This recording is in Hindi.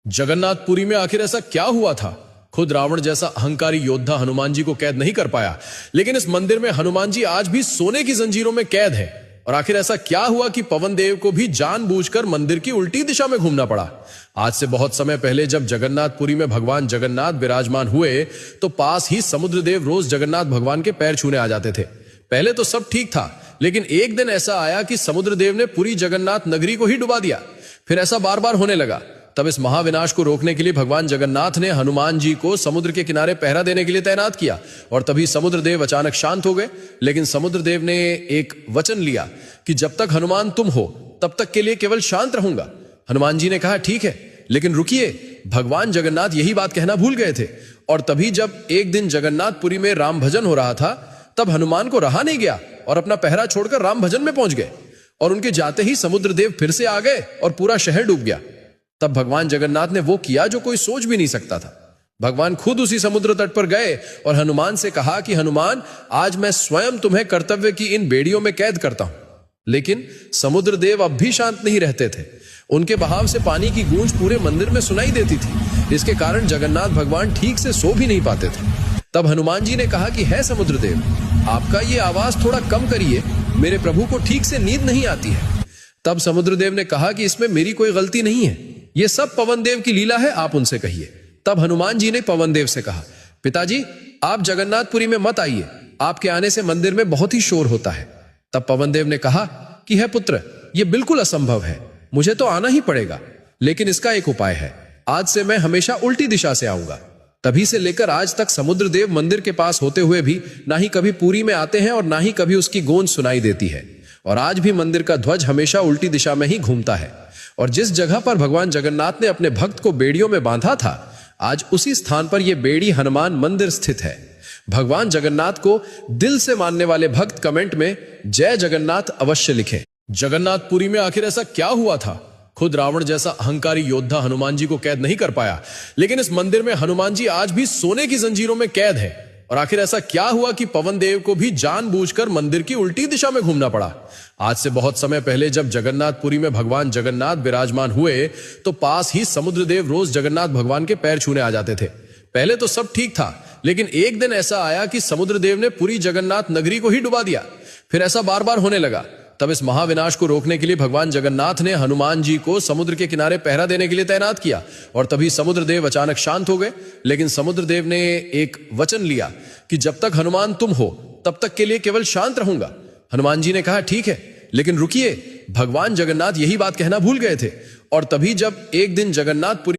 जगन्नाथपुरी में आखिर ऐसा क्या हुआ था? खुद रावण जैसा अहंकारी योद्धा हनुमान जी को कैद नहीं कर पाया, लेकिन इस मंदिर में हनुमान जी आज भी सोने की जंजीरों में कैद है। और आखिर ऐसा क्या हुआ कि पवन देव को भी जानबूझकर मंदिर की उल्टी दिशा में घूमना पड़ा? आज से बहुत समय पहले जब जगन्नाथपुरी में भगवान जगन्नाथ विराजमान हुए, तो पास ही समुद्रदेव रोज जगन्नाथ भगवान के पैर छूने आ जाते थे। पहले तो सब ठीक था, लेकिन एक दिन ऐसा आया कि समुद्रदेव ने पूरी जगन्नाथ नगरी को ही डुबा दिया। फिर ऐसा बार बार होने लगा। तब इस महाविनाश को रोकने के लिए भगवान जगन्नाथ ने हनुमान जी को समुद्र के किनारे पहरा देने के लिए तैनात किया। और तभी समुद्रदेव अचानक शांत हो गए। लेकिन समुद्रदेव ने एक वचन लिया कि जब तक हनुमान तुम हो तब तक के लिए केवल शांत रहूंगा। हनुमान जी ने कहा ठीक है, लेकिन रुकिए, भगवान जगन्नाथ यही बात कहना भूल गए थे। और तभी जब एक दिन जगन्नाथपुरी में राम भजन हो रहा था, तब हनुमान को रहा नहीं गया और अपना पहरा छोड़कर राम भजन में पहुंच गए। और उनके जाते ही समुद्रदेव फिर से आ गए और पूरा शहर डूब गया। तब भगवान जगन्नाथ ने वो किया जो कोई सोच भी नहीं सकता था। भगवान खुद उसी समुद्र तट पर गए और हनुमान से कहा कि हनुमान, आज मैं स्वयं तुम्हें कर्तव्य की इन बेड़ियों में कैद करता हूं। लेकिन समुद्रदेव अब भी शांत नहीं रहते थे। उनके बहाव से पानी की गूंज पूरे मंदिर में सुनाई देती थी। इसके कारण जगन्नाथ भगवान ठीक से सो भी नहीं पाते थे। तब हनुमान जी ने कहा कि है समुद्रदेव, आपका ये आवाज थोड़ा कम करिए, मेरे प्रभु को ठीक से नींद नहीं आती है। तब समुद्रदेव ने कहा कि इसमें मेरी कोई गलती नहीं है, ये सब पवन देव की लीला है, आप उनसे कहिए। तब हनुमान जी ने पवन देव से कहा, पिताजी आप जगन्नाथपुरी में मत आइए, आपके आने से मंदिर में बहुत ही शोर होता है। तब पवन देव ने कहा कि है पुत्र, यह बिल्कुल असंभव है, मुझे तो आना ही पड़ेगा, लेकिन इसका एक उपाय है। आज से मैं हमेशा उल्टी दिशा से आऊंगा। तभी से लेकर आज तक समुद्रदेव मंदिर के पास होते हुए भी ना ही कभी पुरी में आते हैं और ना ही कभी उसकी गूंज सुनाई देती है। और आज भी मंदिर का ध्वज हमेशा उल्टी दिशा में ही घूमता है। और जिस जगह पर भगवान जगन्नाथ ने अपने भक्त को बेड़ियों में बांधा था, आज उसी स्थान पर यह बेड़ी हनुमान मंदिर स्थित है। भगवान जगन्नाथ को दिल से मानने वाले भक्त कमेंट में जय जगन्नाथ अवश्य लिखें। जगन्नाथपुरी में आखिर ऐसा क्या हुआ था? खुद रावण जैसा अहंकारी योद्धा हनुमान जी को कैद नहीं कर पाया, लेकिन इस मंदिर में हनुमान जी आज भी सोने की जंजीरों में कैद है। और आखिर ऐसा क्या हुआ कि पवन देव को भी जानबूझकर मंदिर की उल्टी दिशा में घूमना पड़ा? आज से बहुत समय पहले जब जगन्नाथपुरी में भगवान जगन्नाथ विराजमान हुए, तो पास ही समुद्रदेव रोज जगन्नाथ भगवान के पैर छूने आ जाते थे। पहले तो सब ठीक था, लेकिन एक दिन ऐसा आया कि समुद्रदेव ने पूरी जगन्नाथ नगरी को ही डुबा दिया। फिर ऐसा बार बार होने लगा। तब इस महाविनाश को रोकने के लिए भगवान जगन्नाथ ने हनुमान जी को समुद्र के किनारे पहरा देने के लिए तैनात किया। और तभी समुद्रदेव अचानक शांत हो गए। लेकिन समुद्रदेव ने एक वचन लिया कि जब तक हनुमान तुम हो तब तक के लिए केवल शांत रहूंगा। हनुमान जी ने कहा ठीक है, लेकिन रुकिए, भगवान जगन्नाथ यही बात कहना भूल गए थे। और तभी जब एक दिन जगन्नाथपुरी